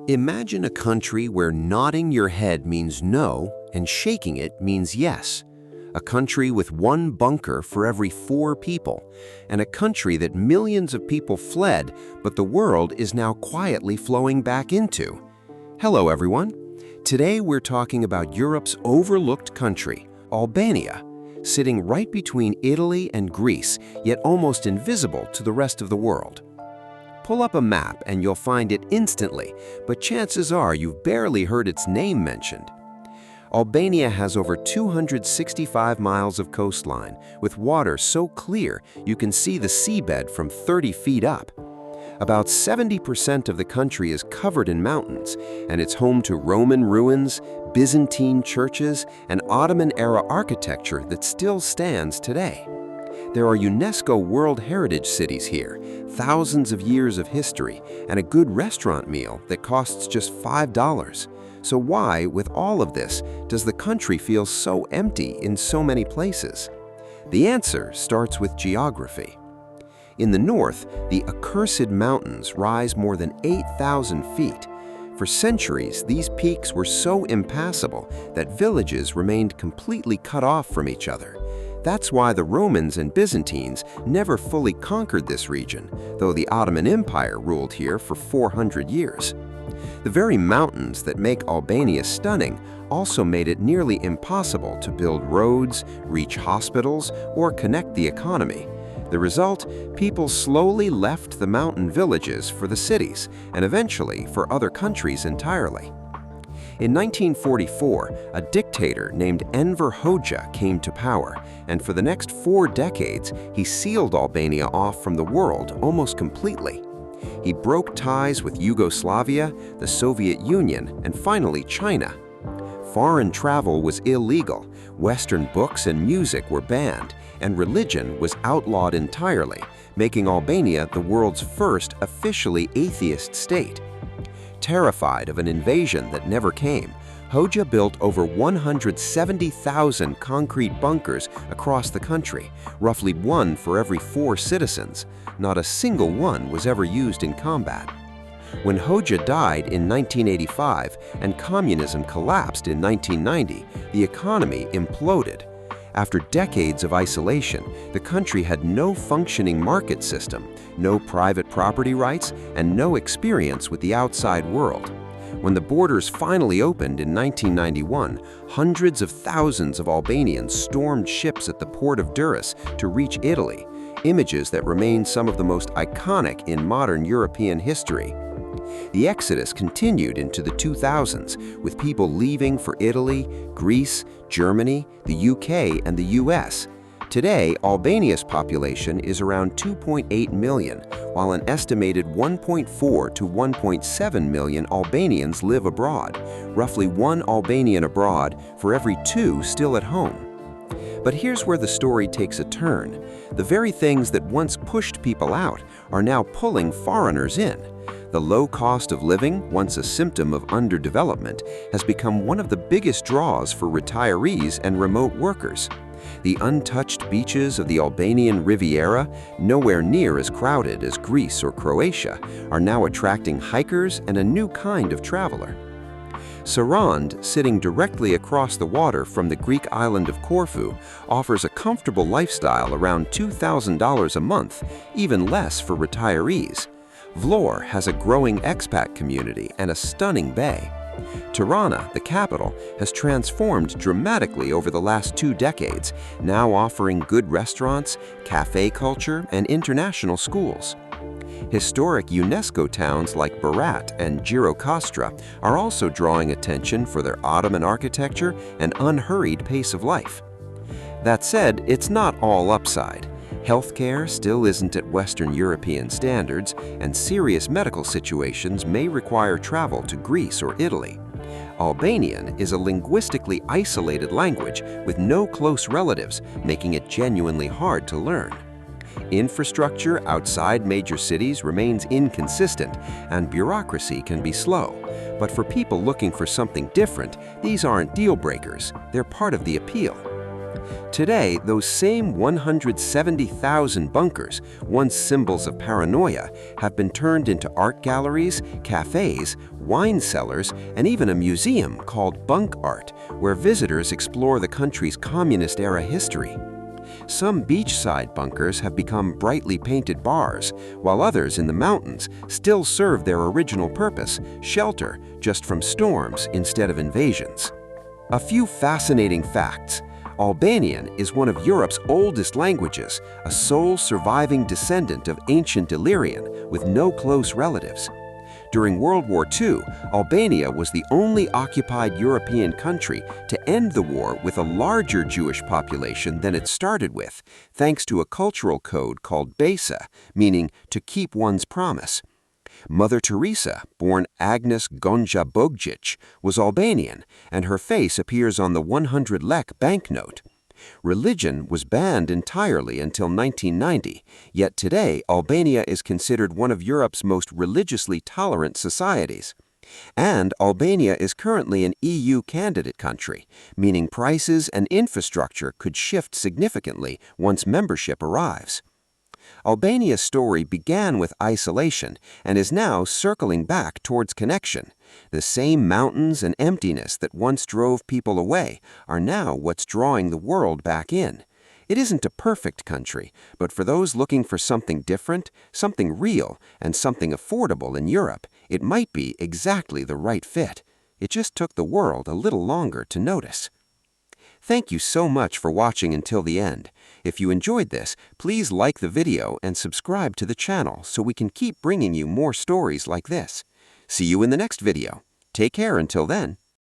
Imagine a country where nodding your head means no and shaking it means yes. A country with one bunker for every 4 people, and a country that millions of people fled, but the world is now quietly flowing back into. Hello, everyone. Today we're talking about Europe's overlooked country, Albania, sitting right between Italy and Greece, yet almost invisible to the rest of the world. Pull up a map and you'll find it instantly, but chances are you've barely heard its name mentioned. Albania has over 265 miles of coastline, with water so clear you can see the seabed from 30 feet up. About 70% of the country is covered in mountains, and it's home to Roman ruins, Byzantine churches, and Ottoman-era architecture that still stands today. There are UNESCO World Heritage cities here, thousands of years of history, and a good restaurant meal that costs just $5. So why, with all of this, does the country feel so empty in so many places? The answer starts with geography. In the north, the accursed mountains rise more than 8,000 feet. For centuries, these peaks were so impassable that villages remained completely cut off from each other. That's why the Romans and Byzantines never fully conquered this region, though the Ottoman Empire ruled here for 400 years. The very mountains that make Albania stunning also made it nearly impossible to build roads, reach hospitals, or connect the economy. The result, people slowly left the mountain villages for the cities, and eventually for other countries entirely. In 1944, a dictator named Enver Hoxha came to power, and for the next 4 decades, he sealed Albania off from the world almost completely. He broke ties with Yugoslavia, the Soviet Union, and finally China. Foreign travel was illegal, Western books and music were banned, and religion was outlawed entirely, making Albania the world's first officially atheist state. Terrified of an invasion that never came, Hoxha built over 170,000 concrete bunkers across the country, roughly 1 for every 4 citizens. Not a single one was ever used in combat. When Hoxha died in 1985 and communism collapsed in 1990, the economy imploded. After decades of isolation, the country had no functioning market system, no private property rights, and no experience with the outside world. When the borders finally opened in 1991, hundreds of thousands of Albanians stormed ships at the port of Durrës to reach Italy, images that remain some of the most iconic in modern European history. The exodus continued into the 2000s, with people leaving for Italy, Greece, Germany, the UK, and the US. Today, Albania's population is around 2.8 million, while an estimated 1.4 to 1.7 million Albanians live abroad, roughly 1 Albanian abroad for every 2 still at home. But here's where the story takes a turn. The very things that once pushed people out are now pulling foreigners in. The low cost of living, once a symptom of underdevelopment, has become one of the biggest draws for retirees and remote workers. The untouched beaches of the Albanian Riviera, nowhere near as crowded as Greece or Croatia, are now attracting hikers and a new kind of traveler. Sarand, sitting directly across the water from the Greek island of Corfu, offers a comfortable lifestyle around $2,000 a month, even less for retirees. Vlorë has a growing expat community and a stunning bay. Tirana, the capital, has transformed dramatically over the last 2 decades, now offering good restaurants, cafe culture, and international schools. Historic UNESCO towns like Berat and Gjirokastra are also drawing attention for their Ottoman architecture and unhurried pace of life. That said, it's not all upside. Healthcare still isn't at Western European standards, and serious medical situations may require travel to Greece or Italy. Albanian is a linguistically isolated language with no close relatives, making it genuinely hard to learn. Infrastructure outside major cities remains inconsistent, and bureaucracy can be slow. But for people looking for something different, these aren't deal breakers. They're part of the appeal. Today, those same 170,000 bunkers, once symbols of paranoia, have been turned into art galleries, cafes, wine cellars, and even a museum called Bunk Art, where visitors explore the country's communist-era history. Some beachside bunkers have become brightly painted bars, while others in the mountains still serve their original purpose, shelter, just from storms instead of invasions. A few fascinating facts. Albanian is one of Europe's oldest languages, a sole surviving descendant of ancient Illyrian with no close relatives. During World War II, Albania was the only occupied European country to end the war with a larger Jewish population than it started with, thanks to a cultural code called Besa, meaning to keep one's promise. Mother Teresa, born Agnes Gonja Bogjic, was Albanian, and her face appears on the 100 lek banknote. Religion was banned entirely until 1990, yet today Albania is considered one of Europe's most religiously tolerant societies. And Albania is currently an EU candidate country, meaning prices and infrastructure could shift significantly once membership arrives. Albania's story began with isolation and is now circling back towards connection. The same mountains and emptiness that once drove people away are now what's drawing the world back in. It isn't a perfect country, but for those looking for something different, something real, and something affordable in Europe, it might be exactly the right fit. It just took the world a little longer to notice. Thank you so much for watching until the end. If you enjoyed this, please like the video and subscribe to the channel so we can keep bringing you more stories like this. See you in the next video. Take care until then.